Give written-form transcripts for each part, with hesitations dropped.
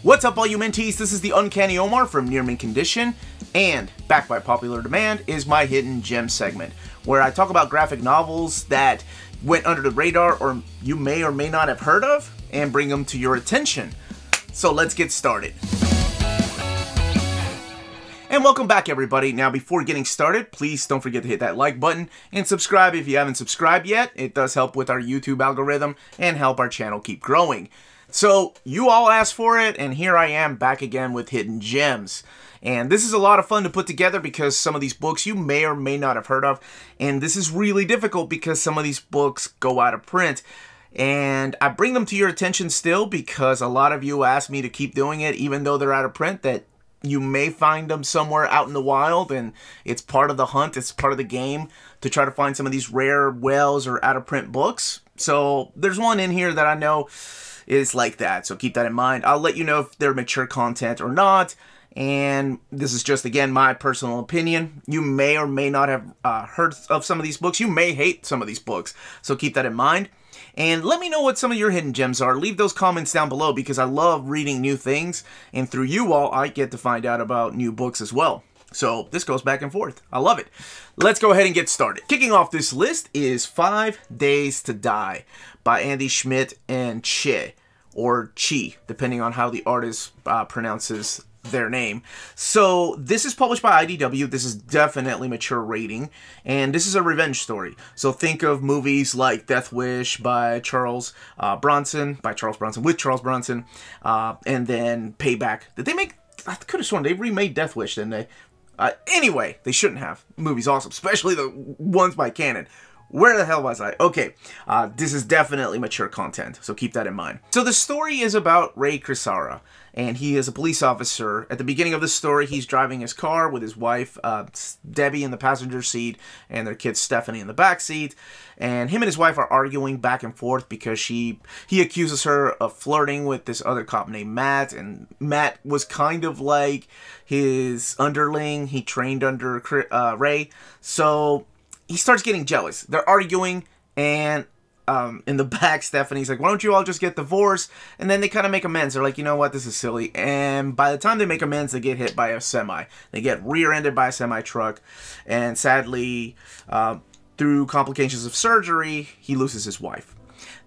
What's up all you mentees, this is the Uncanny Omar from Near Mint Condition, and back by popular demand is my Hidden Gem segment, where I talk about graphic novels that went under the radar or you may or may not have heard of, and bring them to your attention. So let's get started. And welcome back everybody. Now before getting started, please don't forget to hit that like button and subscribe if you haven't subscribed yet. It does help with our YouTube algorithm and help our channel keep growing. So you all asked for it, and here I am back again with Hidden Gems. And this is a lot of fun to put together because some of these books you may or may not have heard of. And this is really difficult because some of these books go out of print. And I bring them to your attention still because a lot of you ask me to keep doing it even though they're out of print, that you may find them somewhere out in the wild, and it's part of the hunt, it's part of the game to try to find some of these rare whales or out of print books. So there's one in here that I know is like that, so keep that in mind. I'll let you know if they're mature content or not, and this is just, again, my personal opinion. You may or may not have heard of some of these books. You may hate some of these books, so keep that in mind. And let me know what some of your hidden gems are. Leave those comments down below because I love reading new things, and through you all, I get to find out about new books as well. So this goes back and forth. I love it. Let's go ahead and get started. Kicking off this list is 5 Days to Die by Andy Schmidt and Chee, or Chee, depending on how the artist pronounces their name. So this is published by IDW. This is definitely mature rating, and this is a revenge story. So think of movies like Death Wish by Charles Bronson, with Charles Bronson, and then Payback. Did they make? I could have sworn they remade Death Wish, didn't they? Anyway, they shouldn't have. The movie's awesome, especially the ones by Canon. Where the hell was I? Okay, this is definitely mature content, so keep that in mind. So the story is about Ray Crisara, and he is a police officer. At the beginning of the story, he's driving his car with his wife, Debbie, in the passenger seat, and their kid, Stephanie, in the back seat. And him and his wife are arguing back and forth because he accuses her of flirting with this other cop named Matt, and Matt was kind of like his underling. He trained under Ray, so he starts getting jealous. They're arguing, and in the back, Stephanie's like, why don't you all just get divorced? And then they kind of make amends. They're like, you know what, this is silly. And by the time they make amends, they get hit by a semi. They get rear-ended by a semi-truck. And sadly, through complications of surgery, he loses his wife.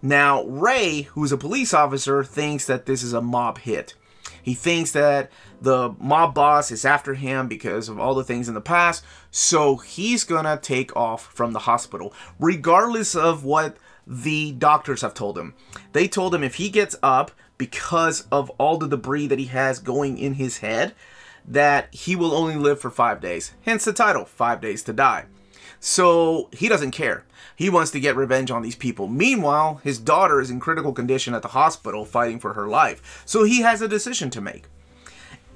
Now, Ray, who's a police officer, thinks that this is a mob hit. He thinks that the mob boss is after him because of all the things in the past, so he's gonna take off from the hospital, regardless of what the doctors have told him. They told him if he gets up, because of all the debris that he has going in his head, that he will only live for 5 days. Hence the title, 5 Days to Die. So he doesn't care. He wants to get revenge on these people. Meanwhile, his daughter is in critical condition at the hospital fighting for her life. So he has a decision to make.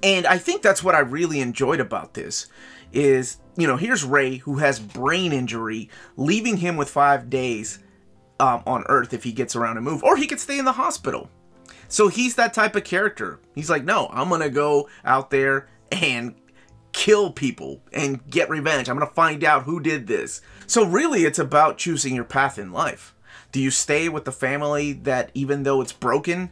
And I think that's what I really enjoyed about this is, you know, here's Ray, who has brain injury, leaving him with 5 days on Earth if he gets around and move, or he could stay in the hospital. So he's that type of character. He's like, no, I'm going to go out there and kill people and get revenge. I'm going to find out who did this. So really, it's about choosing your path in life. Do you stay with the family that, even though it's broken,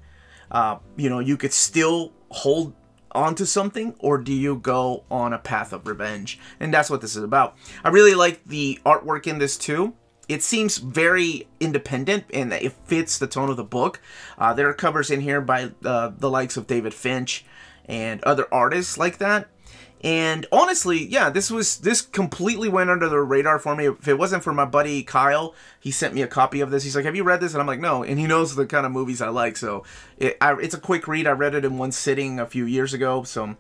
you know, you could still hold onto something, or do you go on a path of revenge? And that's what this is about. I really like the artwork in this too. It seems very independent, and it fits the tone of the book. There are covers in here by the likes of David Finch and other artists like that. And honestly, yeah, this completely went under the radar for me. If it wasn't for my buddy Kyle, he sent me a copy of this. He's like, have you read this? And I'm like, no. And he knows the kind of movies I like. So it's a quick read. I read it in one sitting a few years ago. So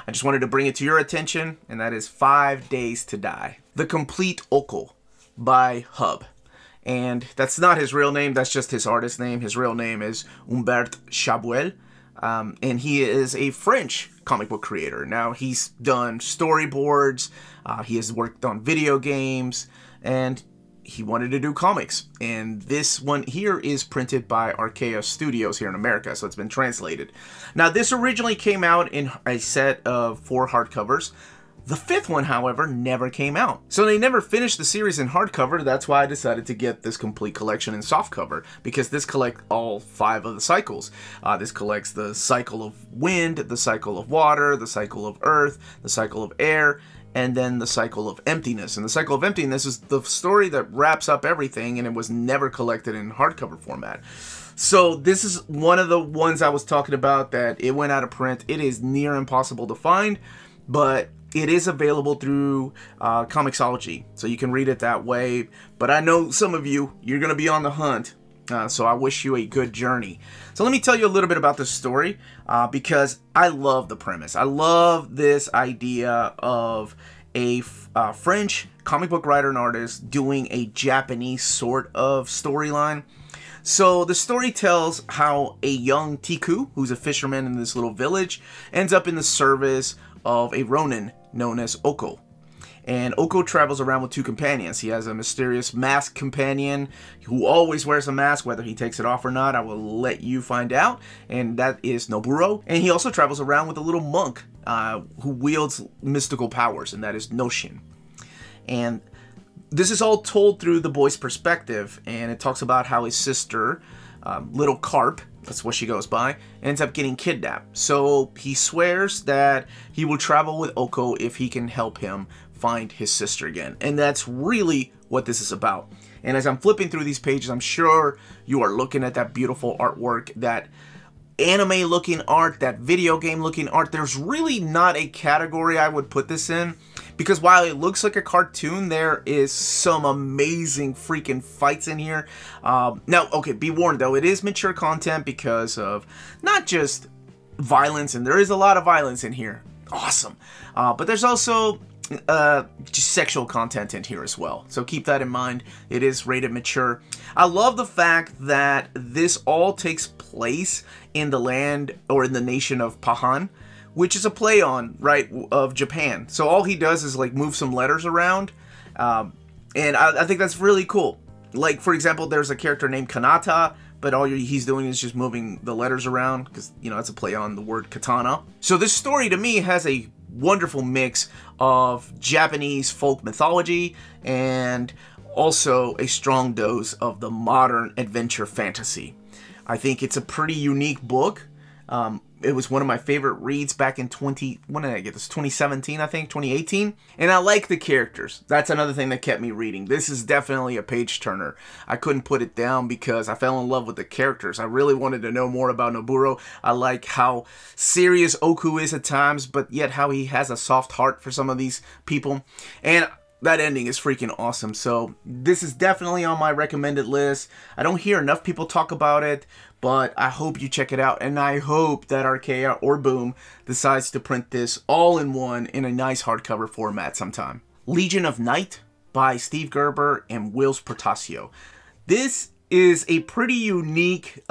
I just wanted to bring it to your attention. And that is 5 Days to Die. The Complete Okko by Hub. And that's not his real name. That's just his artist name. His real name is Humbert Chabuel. And he is a French comic book creator. Now, he's done storyboards, he has worked on video games, and he wanted to do comics. And this one here is printed by Archaia Studios here in America, so it's been translated. Now, this originally came out in a set of 4 hardcovers. The fifth one, however, never came out. So they never finished the series in hardcover. That's why I decided to get this complete collection in softcover, because this collects all 5 of the cycles. This collects the cycle of wind, the cycle of water, the cycle of earth, the cycle of air, and then the cycle of emptiness. And the cycle of emptiness is the story that wraps up everything, and it was never collected in hardcover format. So this is one of the ones I was talking about that it went out of print. It is near impossible to find, but it is available through Comixology, so you can read it that way. But I know some of you're going to be on the hunt, so I wish you a good journey. So let me tell you a little bit about this story, because I love the premise. I love this idea of a French comic book writer and artist doing a Japanese sort of storyline. So the story tells how a young Tiku, who's a fisherman in this little village, ends up in the service of a Ronin known as Okko. And Okko travels around with 2 companions. He has a mysterious masked companion who always wears a mask, whether he takes it off or not, I will let you find out. And that is Noburo. And he also travels around with a little monk who wields mystical powers, and that is Noshin. And this is all told through the boy's perspective, and it talks about how his sister, Little Carp, that's what she goes by, ends up getting kidnapped. So he swears that he will travel with Okko if he can help him find his sister again. And that's really what this is about. And as I'm flipping through these pages, I'm sure you are looking at that beautiful artwork, that anime looking art, that video game looking art. There's really not a category I would put this in, because while it looks like a cartoon, there is some amazing freaking fights in here. Now, okay, be warned though, it is mature content because of not just violence, and there is a lot of violence in here. Awesome. But there's also just sexual content in here as well. So keep that in mind. It is rated mature. I love the fact that this all takes place in the land, or in the nation of Pahan, which is a play on, right, of Japan. So all he does is like move some letters around, and I think that's really cool. Like, for example, there's a character named Kanata, but all he's doing is just moving the letters around, because, you know, it's a play on the word katana. So this story, to me, has a wonderful mix of Japanese folk mythology and also a strong dose of the modern adventure fantasy. I think it's a pretty unique book. It was one of my favorite reads back in when did I get this? 2017, I think, 2018. And I like the characters. That's another thing that kept me reading. This is definitely a page turner. I couldn't put it down because I fell in love with the characters. I really wanted to know more about Noburo. I like how serious Okko is at times, but yet how he has a soft heart for some of these people. And that ending is freaking awesome. So this is definitely on my recommended list. I don't hear enough people talk about it, but I hope you check it out, and I hope that Archaia or Boom decides to print this all in one in a nice hardcover format sometime. Legion of Night by Steve Gerber and Whilce Portacio. This is a pretty unique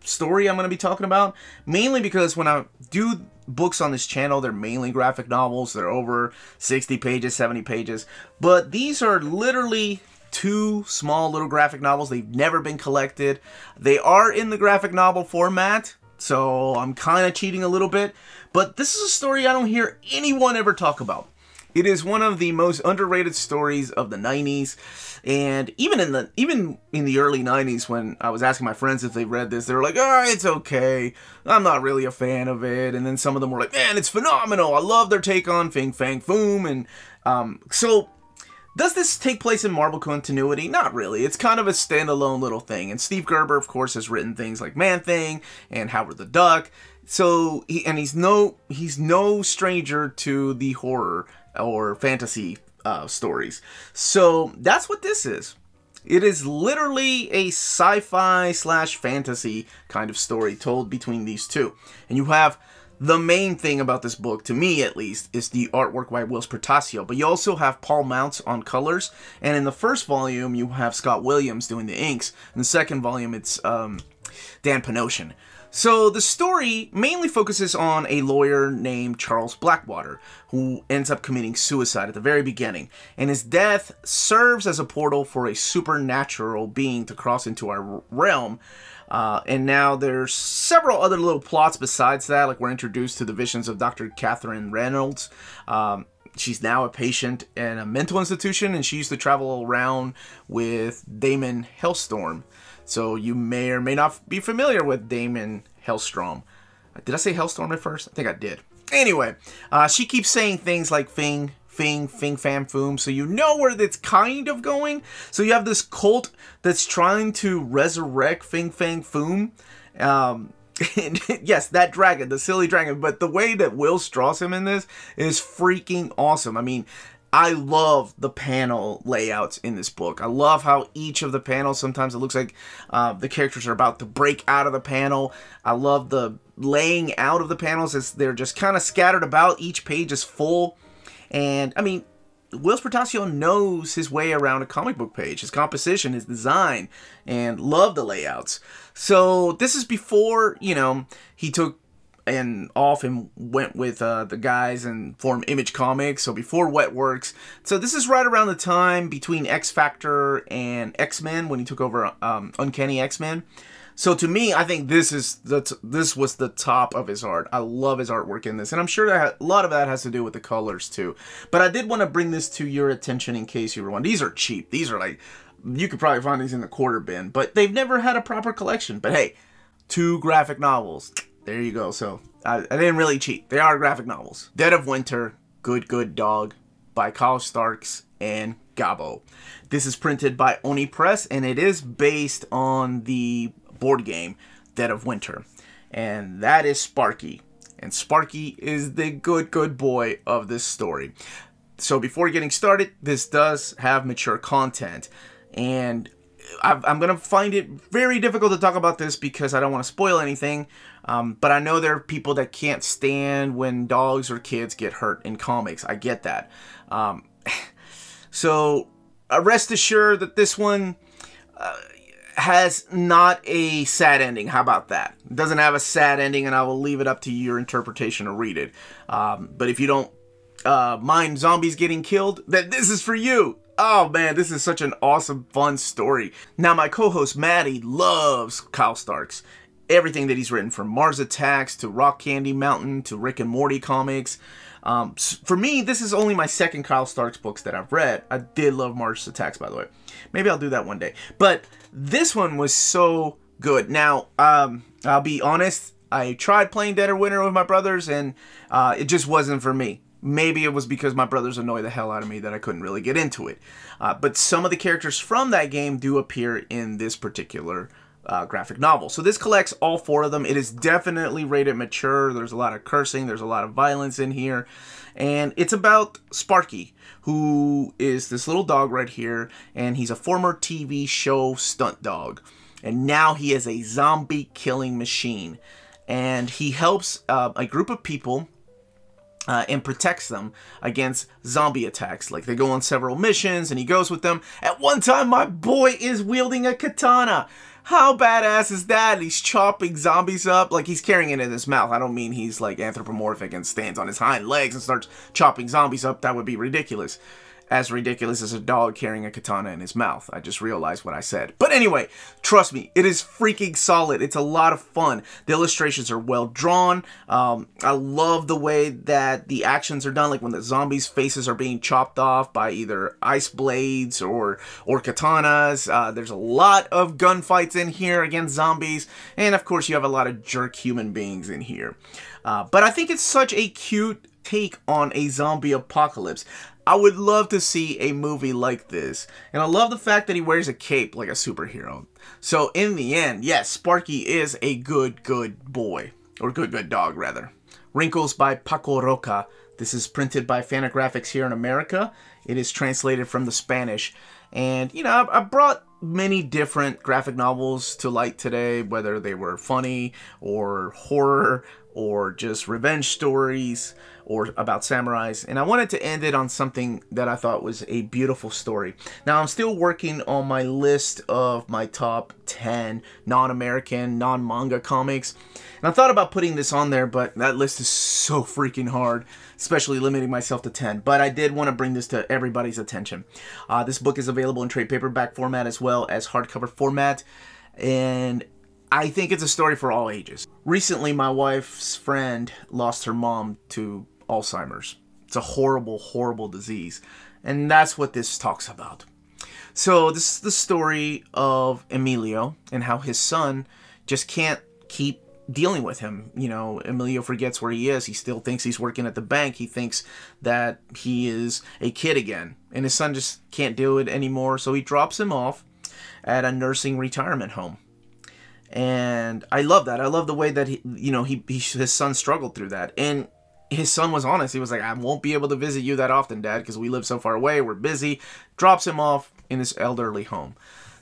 story I'm going to be talking about, mainly because when I do books on this channel, they're mainly graphic novels. They're over 60 pages, 70 pages, but these are literally 2 small little graphic novels. They've never been collected. They are in the graphic novel format, so I'm kind of cheating a little bit, but this is a story I don't hear anyone ever talk about. It is one of the most underrated stories of the 90s, and even in the early 90s, when I was asking my friends if they read this, they were like, "Oh, it's okay. I'm not really a fan of it." And then some of them were like, "Man, it's phenomenal. I love their take on Fing Fang Foom." And so does this take place in Marvel continuity? Not really. It's kind of a standalone little thing. And Steve Gerber, of course, has written things like Man-Thing and Howard the Duck. So he's no stranger to the horror or fantasy stories. So that's what this is. It is literally a sci-fi / fantasy kind of story told between these two. And you have the main thing about this book, to me at least, is the artwork by Whilce Portacio. But you also have Paul Mounts on colors. And in the first volume, you have Scott Williams doing the inks. In the second volume, it's Dan Panosian. So the story mainly focuses on a lawyer named Charles Blackwater, who ends up committing suicide at the very beginning, and his death serves as a portal for a supernatural being to cross into our realm. And now there's several other little plots besides that, like we're introduced to the visions of Dr. Catherine Reynolds, She's now a patient in a mental institution, and she used to travel around with Damon Hellstorm. So you may or may not be familiar with Damon Hellstrom. Did I say Hellstorm at first? I think I did. Anyway, she keeps saying things like fing, fing, fing, fam, foom, so you know where that's kind of going. So you have this cult that's trying to resurrect Fing, Fang, Foom. And yes, that dragon, the silly dragon, but the way that Will draws him in this is freaking awesome. I mean, I love the panel layouts in this book. I love how each of the panels, sometimes it looks like the characters are about to break out of the panel. I love the laying out of the panels as they're just kind of scattered about. Each page is full. And, I mean, Will Portacio knows his way around a comic book page, his composition, his design, and love the layouts. So this is before, you know, he took off and went with the guys and formed Image Comics, so before Wetworks. So this is right around the time between X Factor and X-Men, when he took over Uncanny X-Men. So to me, I think this was the top of his art. I love his artwork in this, and I'm sure that a lot of that has to do with the colors too. But I did want to bring this to your attention in case you were wondering. These are cheap. These are like, you could probably find these in the quarter bin, but they've never had a proper collection. But hey, 2 graphic novels. There you go. So I didn't really cheat. They are graphic novels. Dead of Winter, Good Dog, by Kyle Starks and Gabo. This is printed by Oni Press, and it is based on the board game Dead of Winter, and that is Sparky, and Sparky is the good boy of this story. So before getting started, this does have mature content, and I'm gonna find it very difficult to talk about this because I don't want to spoil anything, but I know there are people that can't stand when dogs or kids get hurt in comics. I get that. So rest assured that this one has not a sad ending. How about that? It doesn't have a sad ending, and I will leave it up to your interpretation to read it. But if you don't mind zombies getting killed, then this is for you. Oh man, this is such an awesome, fun story. Now, my co-host Maddie loves Kyle Starks. Everything that he's written, from Mars Attacks to Rock Candy Mountain to Rick and Morty comics. For me, this is only my second Kyle Starks books that I've read. I did love Mars Attacks, by the way. Maybe I'll do that one day. But this one was so good. Now, I'll be honest. I tried playing Dead of Winter with my brothers, and it just wasn't for me. Maybe it was because my brothers annoy the hell out of me that I couldn't really get into it. But some of the characters from that game do appear in this particular graphic novel. So this collects all 4 of them. It is definitely rated mature. There's a lot of cursing. There's a lot of violence in here. And it's about Sparky, who is this little dog right here. And he's a former TV show stunt dog. And now he is a zombie killing machine. And he helps a group of people and protects them against zombie attacks. Like, they go on several missions and he goes with them. At one time, my boy is wielding a katana. How badass is that? He's chopping zombies up. Like, he's carrying it in his mouth. I don't mean he's like anthropomorphic and stands on his hind legs and starts chopping zombies up. That would be ridiculous. As ridiculous as a dog carrying a katana in his mouth. I just realized what I said. But anyway, trust me, it is freaking solid. It's a lot of fun. The illustrations are well drawn. I love the way that the actions are done, like when the zombies' faces are being chopped off by either ice blades or katanas. There's a lot of gunfights in here against zombies. And of course, you have a lot of jerk human beings in here. But I think it's such a cute take on a zombie apocalypse. I would love to see a movie like this. And I love the fact that he wears a cape like a superhero. So in the end, yes, Sparky is a good boy. Or good dog, rather. Wrinkles by Paco Roca. This is printed by Fantagraphics here in America. It is translated from the Spanish. And, you know, I brought many different graphic novels to light today, whether they were funny or horror or just revenge stories or about samurais, and I wanted to end it on something that I thought was a beautiful story. Now, I'm still working on my list of my top 10 non-American, non-manga comics, and I thought about putting this on there, but that list is so freaking hard, especially limiting myself to 10, but I did want to bring this to everybody's attention. This book is available in trade paperback format as well as hardcover format, and I think it's a story for all ages. Recently, my wife's friend lost her mom to Alzheimer's. It's a horrible, horrible disease. And that's what this talks about. So this is the story of Emilio and how his son just can't keep dealing with him. You know, Emilio forgets where he is. He still thinks he's working at the bank. He thinks that he is a kid again. And his son just can't do it anymore. So he drops him off at a nursing retirement home. And I love that. I love the way that his son struggled through that. And his son was honest. He was like, I won't be able to visit you that often, Dad, because we live so far away. We're busy. Drops him off in this elderly home.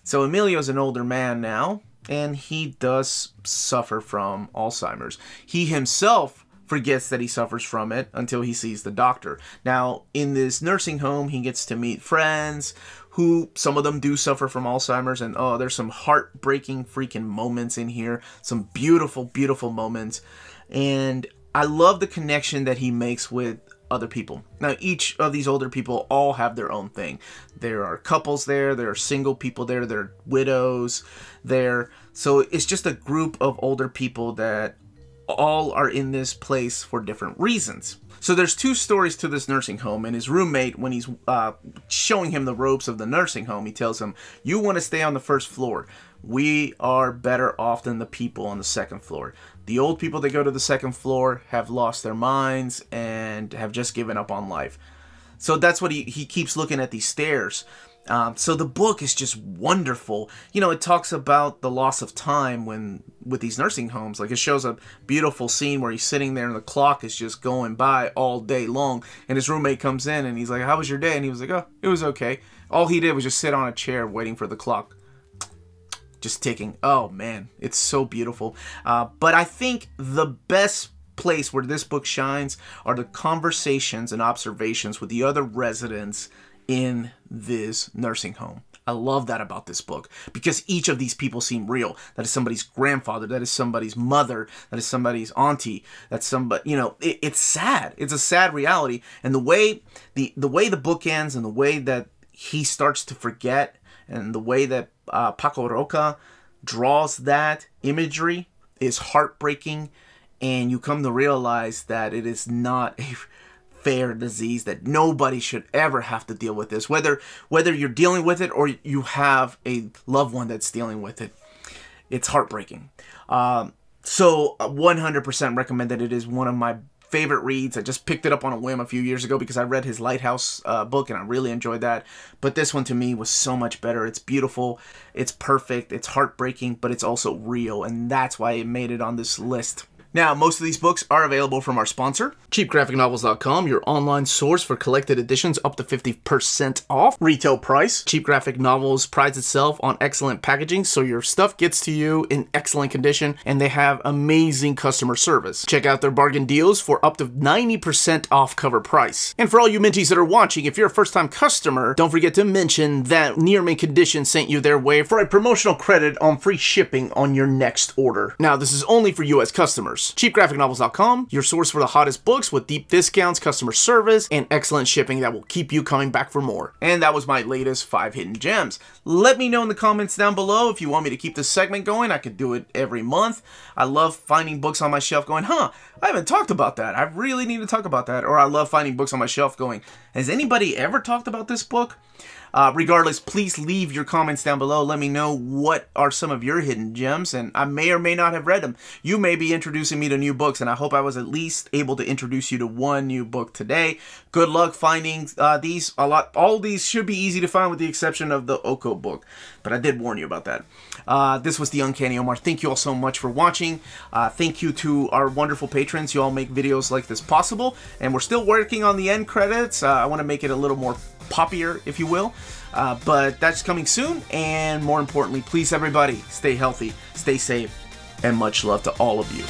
So Emilio's an older man now, and he does suffer from Alzheimer's. He himself forgets that he suffers from it until he sees the doctor. Now, in this nursing home, he gets to meet friends who, some of them do suffer from Alzheimer's, and oh, there's some heartbreaking freaking moments in here. Some beautiful, beautiful moments. And I love the connection that he makes with other people. Now, each of these older people all have their own thing. There are couples there. There are single people there. There are widows there. So it's just a group of older people that all are in this place for different reasons. So there's two stories to this nursing home, and his roommate, when he's showing him the ropes of the nursing home, he tells him, you want to stay on the first floor. We are better off than the people on the second floor. The old people that go to the second floor have lost their minds and have just given up on life. So that's what he keeps looking at these stairs. So the book is just wonderful. You know, it talks about the loss of time with these nursing homes. Like, it shows a beautiful scene where he's sitting there and the clock is just going by all day long. And his roommate comes in and he's like, how was your day? And he was like, oh, it was okay. All he did was just sit on a chair waiting for the clock. Just ticking. Oh, man. It's so beautiful. But I think the best place where this book shines are the conversations and observations with the other residents in this nursing home. I love that about this book, because each of these people seem real. That is somebody's grandfather. That is somebody's mother. That is somebody's auntie. That's somebody, you know, it's sad. It's a sad reality. And the way the book ends, and the way that he starts to forget, and the way that Paco Roca draws that imagery is heartbreaking. And you come to realize that it is not a fair disease, that nobody should ever have to deal with this, whether you're dealing with it or you have a loved one that's dealing with it. It's heartbreaking. So 100% recommend it. It is one of my favorite reads. I just picked it up on a whim a few years ago because I read his Lighthouse book and I really enjoyed that. But this one to me was so much better. It's beautiful. It's perfect. It's heartbreaking, but it's also real. And that's why it made it on this list. Now, most of these books are available from our sponsor, CheapGraphicNovels.com, your online source for collected editions up to 50% off retail price. Cheap Graphic Novels prides itself on excellent packaging, so your stuff gets to you in excellent condition, and they have amazing customer service. Check out their bargain deals for up to 90% off cover price. And for all you Minties that are watching, if you're a first-time customer, don't forget to mention that Near Mint Condition sent you their way for a promotional credit on free shipping on your next order. Now, this is only for U.S. customers. CheapGraphicNovels.com, your source for the hottest books with deep discounts, customer service, and excellent shipping that will keep you coming back for more. And that was my latest 5 hidden gems. Let me know in the comments down below if you want me to keep this segment going. I could do it every month. I love finding books on my shelf going, I haven't talked about that. I really need to talk about that. Or I love finding books on my shelf going, has anybody ever talked about this book? Regardless, please leave your comments down below. Let me know what are some of your hidden gems, and I may or may not have read them. You may be introducing me to new books, and I hope I was at least able to introduce you to one new book today. Good luck finding these. All these should be easy to find with the exception of the Okko book, but I did warn you about that. This was the Uncanny Omar. Thank you all so much for watching. Thank you to our wonderful patrons. You all make videos like this possible, and we're still working on the end credits. I want to make it a little more poppier, if you will, but that's coming soon. And more importantly, please everybody, stay healthy, stay safe, and much love to all of you.